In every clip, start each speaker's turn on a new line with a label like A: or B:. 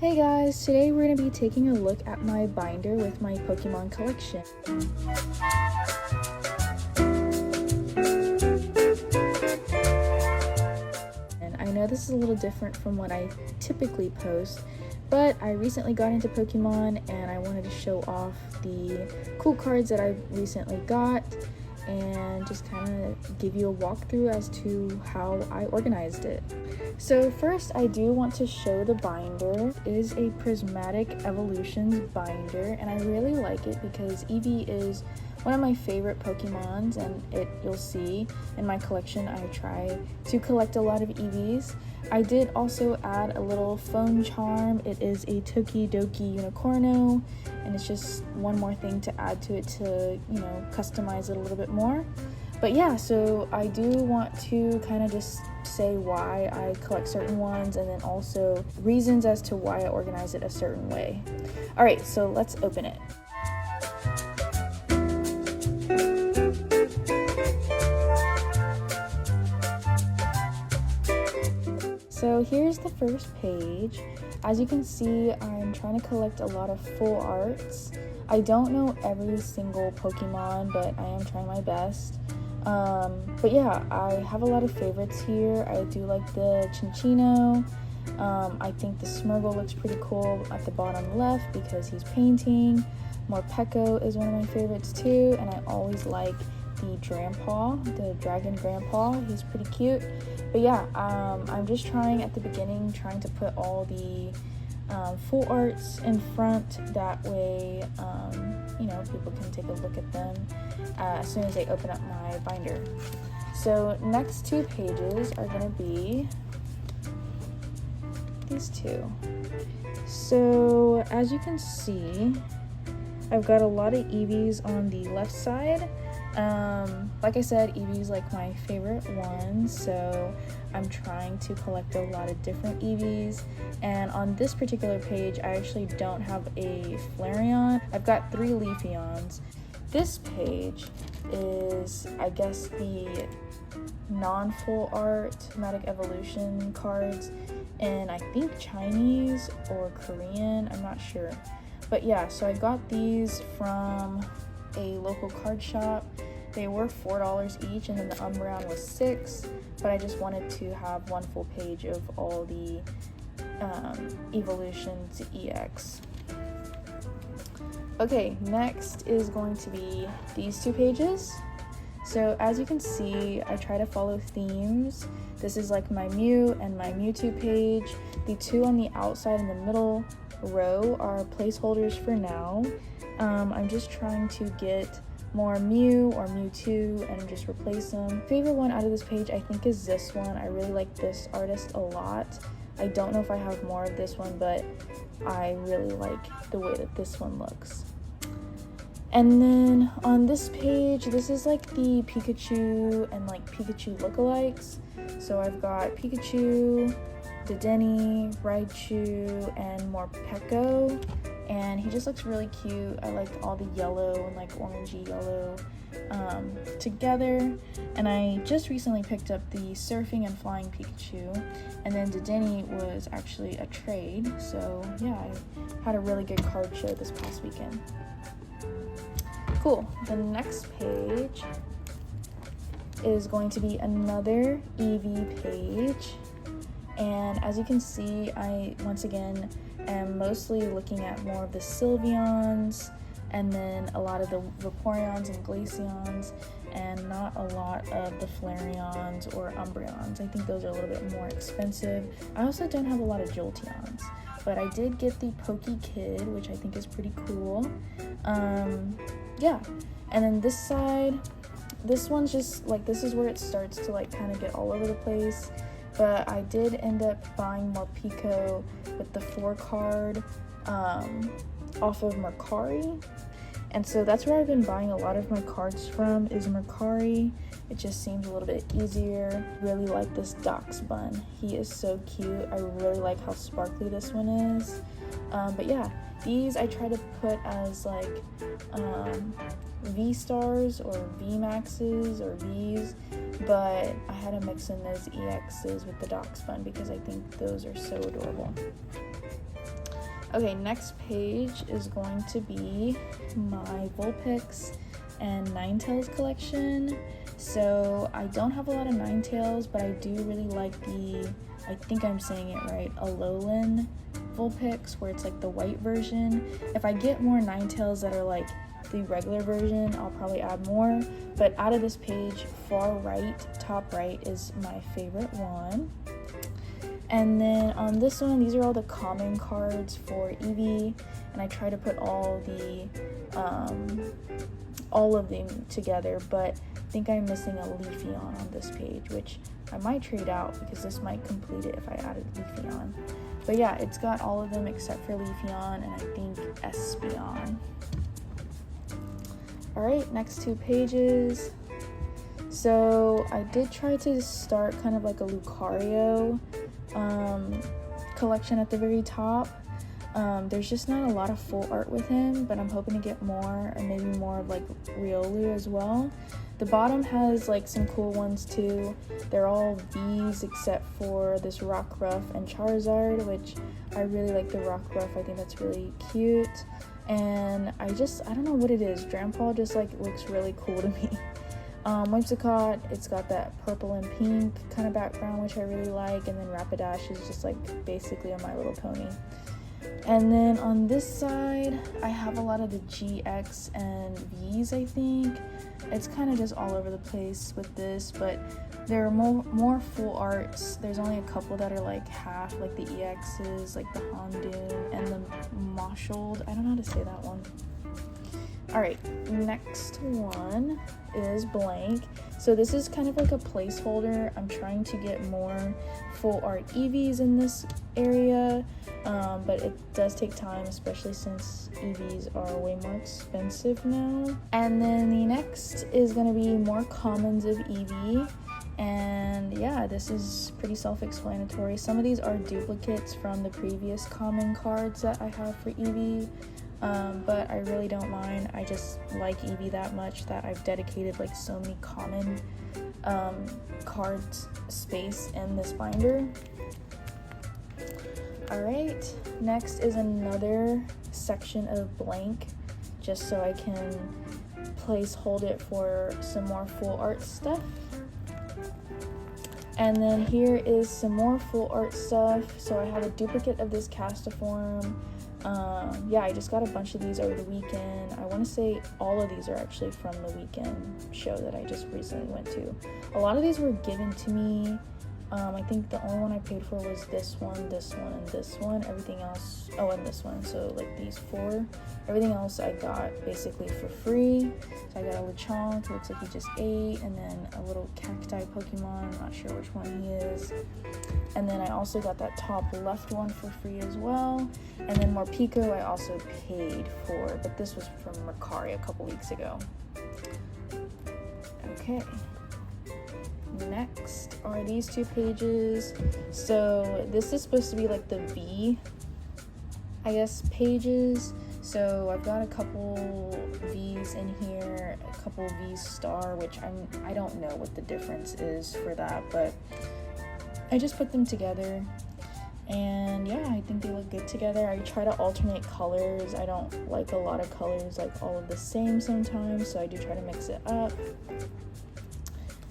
A: Hey guys, today we're going to be taking a look at my binder with my Pokemon collection. And I know this is a little different from what I typically post, but I recently got into Pokemon and I wanted to show off the cool cards that I recently got and just kind of give you a walkthrough as to how I organized it. So first, I do want to show the binder. It is a Prismatic Evolutions binder, and I really like it because Eevee is one of my favorite Pokemons, and you'll see in my collection I try to collect a lot of Eevees. I did also add a little phone charm. It is a Tokidoki Unicorno, and it's just one more thing to add to it to, customize it a little bit more. But yeah, so I do want to kind of just say why I collect certain ones and then also reasons as to why I organize it a certain way. All right, so let's open it. So here's the first page. As you can see, I'm trying to collect a lot of full arts. I don't know every single Pokemon, but I am trying my best. But yeah, I have a lot of favorites here. I do like the Chinchino. I think the Smeargle looks pretty cool at the bottom left because he's painting. Morpeko is one of my favorites too, and I always like the Drampa, the Dragon Grandpa. He's pretty cute. But yeah, I'm just trying at the beginning, trying to put all the full arts in front. That way, people can take a look at them as soon as they open up my binder. So next two pages are going to be these two. So as you can see, I've got a lot of Eevees on the left side. Like I said, Eevee's like my favorite one, so I'm trying to collect a lot of different Eevees. And on this particular page, I actually don't have a Flareon. I've got 3 Leafeons. This page is, I guess, the non-full art Prismatic Evolution cards, and I think Chinese or Korean, I'm not sure. But yeah, so I got these from a local card shop. They were $4 each, and then the Umbreon was $6, but I just wanted to have one full page of all the Evolutions EX. Okay, next is going to be these two pages. So as you can see, I try to follow themes. This is like my Mew and my Mewtwo page. The two on the outside in the middle row are placeholders for now. I'm just trying to get more Mew or Mewtwo and just replace them. Favorite one out of this page I think is this one. I really like this artist a lot. I don't know if I have more of this one, but I really like the way that this one looks. And then on this page, this is like the Pikachu and like Pikachu lookalikes. So I've got Pikachu, Dedenne, Raichu, and Morpeko. And he just looks really cute. I like all the yellow and like orangey yellow together. And I just recently picked up the Surfing and Flying Pikachu. And then Dedenne was actually a trade. So yeah, I had a really good card show this past weekend. Cool. The next page is going to be another Eevee page. And as you can see, I once again am mostly looking at more of the Sylveons and then a lot of the Vaporeons and Glaceons, and not a lot of the Flareons or Umbreons. I think those are a little bit more expensive. I also don't have a lot of Jolteons, but I did get the Pokekid, which I think is pretty cool. Yeah, and then this side, this one's just like, this is where it starts to like kind of get all over the place. But I did end up buying Morpeko with the 4-card off of Mercari. And so that's where I've been buying a lot of my cards from, is Mercari. It just seems a little bit easier. Really like this Doxbun. He is so cute. I really like how sparkly this one is. But yeah, these I try to put as like V-Stars or V-Maxes or Vs, but I had to mix in those EXs with the Doxbun because I think those are so adorable. Okay, next page is going to be my Vulpix and Ninetales collection. So I don't have a lot of Ninetales, but I do really like the, I think I'm saying it right, Alolan Vulpix, where it's like the white version. If I get more Ninetales that are like the regular version, I'll probably add more. But out of this page, far right, top right is my favorite one. And then on this one, these are all the common cards for Eevee, and I try to put all of them together, but I think I'm missing a Leafeon on this page, which I might trade out because this might complete it if I added Leafeon. But yeah, it's got all of them except for Leafeon and I think Espeon. Alright, next 2 pages. So I did try to start kind of like a Lucario collection at the very top. There's just not a lot of full art with him, but I'm hoping to get more, or maybe more of like Riolu as well. The bottom has like some cool ones too. They're all V's except for this Rockruff and Charizard, which I really like the Rockruff. I think that's really cute. And I don't know what it is. Drampa just like looks really cool to me. Whimsicott, it's got that purple and pink kind of background, which I really like. And then Rapidash is just like basically a My Little Pony. And then on this side, I have a lot of the GX and V's, I think. It's kind of just all over the place with this, but there are more full arts. There's only a couple that are like half, like the EXs, like the Houndoom and the Moshold. I don't know how to say that one. Alright, next one is blank. So this is kind of like a placeholder. I'm trying to get more full art Eevees in this area, but it does take time, especially since Eevees are way more expensive now. And then the next is going to be more commons of Eevee. And yeah, this is pretty self-explanatory. Some of these are duplicates from the previous common cards that I have for Eevee. But I really don't mind. I just like Eevee that much that I've dedicated like so many common cards space in this binder. Alright, next is another section of blank, just so I can hold it for some more full art stuff. And then here is some more full art stuff. So I have a duplicate of this Castiform. Yeah, I just got a bunch of these over the weekend. I want to say all of these are actually from the weekend show that I just recently went to. A lot of these were given to me. I think the only one I paid for was this one, and this one. Everything else, and this one. So like these 4. Everything else I got basically for free. So I got a Lechonk, looks like he just ate, and then a little cacti Pokemon, I'm not sure which one he is. And then I also got that top left one for free as well. And then Morpeko I also paid for, but this was from Mercari a couple weeks ago. Okay. Next are these 2 pages. So this is supposed to be like the V, I guess, pages. So I've got a couple V's in here, a couple V star, which I don't know what the difference is for that, but I just put them together. And yeah, I think they look good together. I try to alternate colors. I don't like a lot of colors like all of the same sometimes, so I do try to mix it up.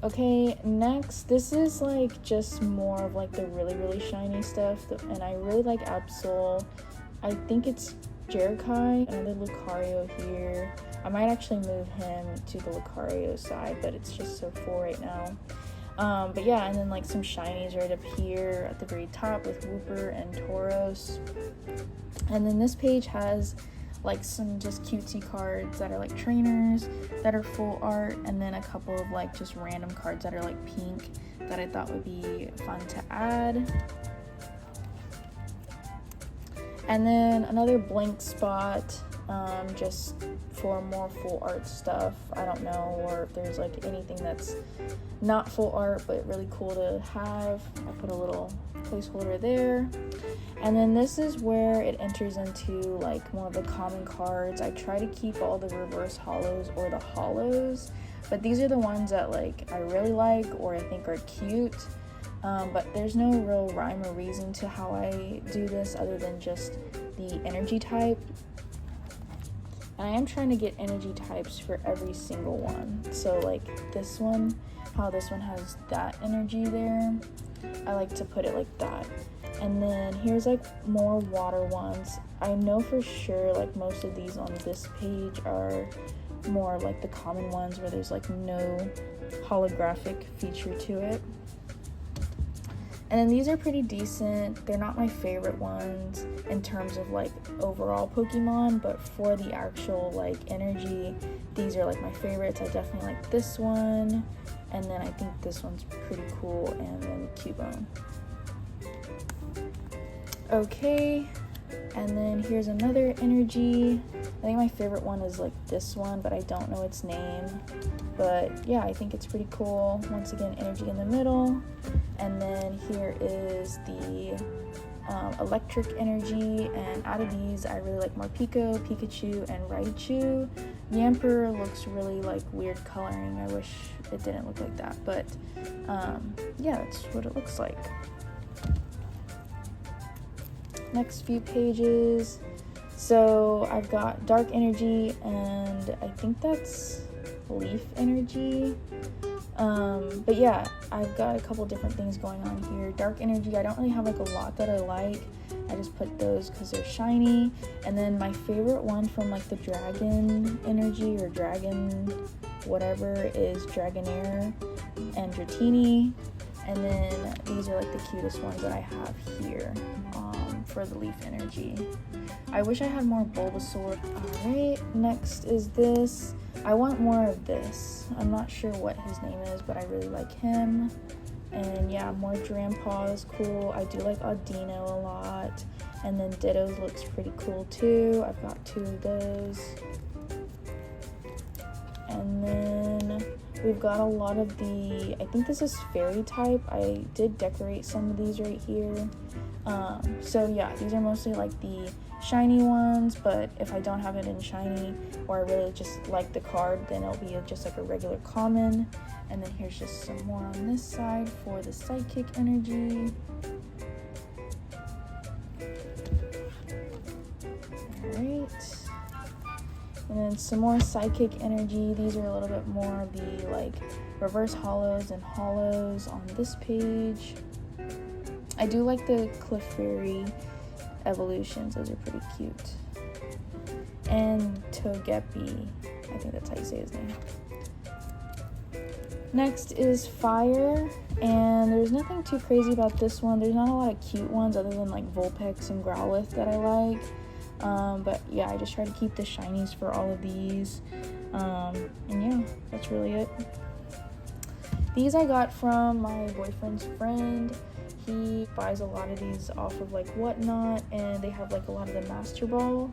A: Okay, next, this is like just more of like the really shiny stuff, and I really like Absol. I think it's Jerikai, another Lucario here. I might actually move him to the Lucario side, but it's just so full right now. But yeah, and then like some shinies right up here at the very top with Wooper and Tauros. And then this page has like some just cutesy cards that are like trainers that are full art, and then a couple of like just random cards that are like pink that I thought would be fun to add. And then another blank spot just for more full art stuff. I don't know, or if there's like anything that's not full art but really cool to have. I put a little placeholder there. And then this is where it enters into like more of the common cards. I try to keep all the reverse holos or the holos, but these are the ones that like I really like or I think are cute. but there's no real rhyme or reason to how I do this other than just the energy type. And I am trying to get energy types for every single one. So like this one, how this one has that energy there, I like to put it like that. And then here's like more water ones. I know for sure like most of these on this page are more like the common ones where there's like no holographic feature to it. And then these are pretty decent. They're not my favorite ones in terms of like overall Pokemon, but for the actual like energy, these are like my favorites. I definitely like this one, and then I think this one's pretty cool, and then Cubone. Okay, and then here's another energy. I think my favorite one is like this one, but I don't know its name. But yeah, I think it's pretty cool. Once again, energy in the middle. And then here is the electric energy. And out of these, I really like Morpeko, Pikachu, and Raichu. Yamper looks really like weird coloring. I wish it didn't look like that. But yeah, that's what it looks like. Next few pages. So I've got dark energy, and I think that's leaf energy. But yeah, I've got a couple different things going on here. Dark energy, I don't really have like a lot that I like. I just put those because they're shiny. And then my favorite one from like the dragon energy or dragon whatever is Dragonair and Dratini. And then these are like the cutest ones that I have here for the leaf energy. I wish I had more Bulbasaur. Alright, next is this. I want more of this. I'm not sure what his name is, but I really like him. And yeah, more Drampaw is cool. I do like Audino a lot. And then Ditto's looks pretty cool too. I've got 2 of those. And then we've got a lot of the, I think this is fairy type. I did decorate some of these right here. So yeah, these are mostly like the shiny ones, but if I don't have it in shiny or I really just like the card, then it'll be just like a regular common. And then here's just some more on this side for the psychic energy. Alright. And then some more psychic energy. These are a little bit more of the like reverse holos and holos on this page. I do like the Clefairy evolutions. Those are pretty cute. And Togepi. I think that's how you say his name. Next is fire. And there's nothing too crazy about this one. There's not a lot of cute ones other than like Vulpix and Growlithe that I like. But yeah, I just try to keep the shinies for all of these. And yeah, that's really it. These I got from my boyfriend's friend. He buys a lot of these off of like Whatnot, and they have like a lot of the Master Ball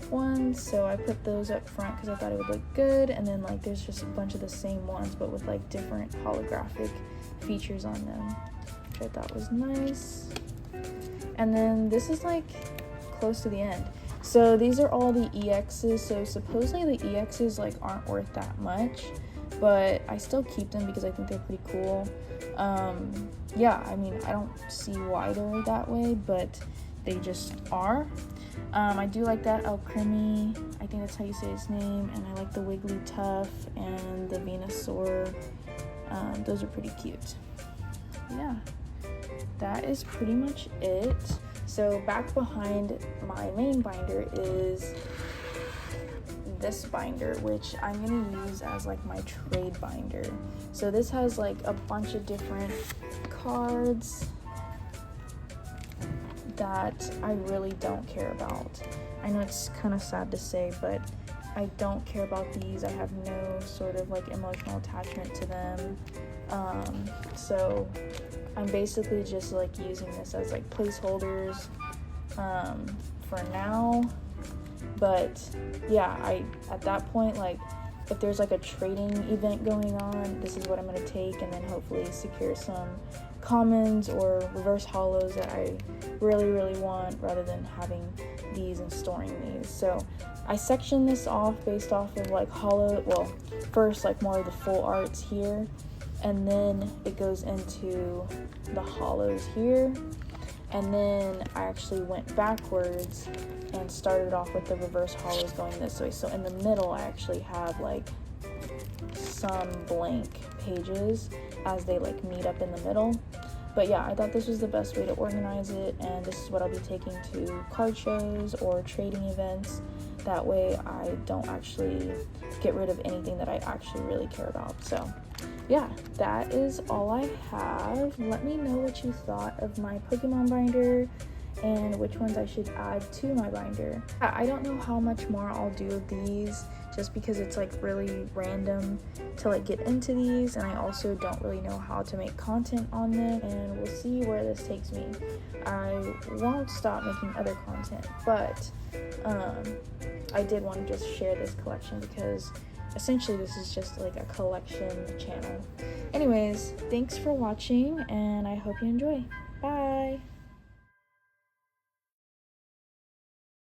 A: ones, so I put those up front because I thought it would look good. And then like there's just a bunch of the same ones but with like different holographic features on them, which I thought was nice. And then this is like close to the end. So these are all the EXs. So supposedly the EXs like aren't worth that much, but I still keep them because I think they're pretty cool. Yeah, I mean, I don't see why they're that way, but they just are. I do like that Alcremie, I think that's how you say his name, and I like the Wigglytuff and the Venusaur. Those are pretty cute. Yeah, that is pretty much it. So back behind my main binder is this binder, which I'm gonna use as like my trade binder. So this has like a bunch of different cards that I really don't care about. I know it's kind of sad to say, but I don't care about these. I have no sort of like emotional attachment to them. So I'm basically just like using this as like placeholders for now. But yeah, at that point, like if there's like a trading event going on, this is what I'm going to take, and then hopefully secure some commons or reverse holos that I really want, rather than having these and storing these. So I section this off based off of like holo, well, first like more of the full arts here, and then it goes into the holos here, and then I actually went backwards and started off with the reverse holos going this way. So in the middle I actually have like some blank pages as they like meet up in the middle. But yeah, I thought this was the best way to organize it, and this is what I'll be taking to card shows or trading events. That way I don't actually get rid of anything that I actually really care about. So yeah, that is all I have. Let me know what you thought of my Pokemon binder and which ones I should add to my binder. I don't know how much more I'll do of these, just because it's like really random to like get into these, and I also don't really know how to make content on them, and we'll see where this takes me. I won't stop making other content, but I did want to just share this collection because essentially this is just like a collection channel. Anyways, thanks for watching, and I hope you enjoy. Bye!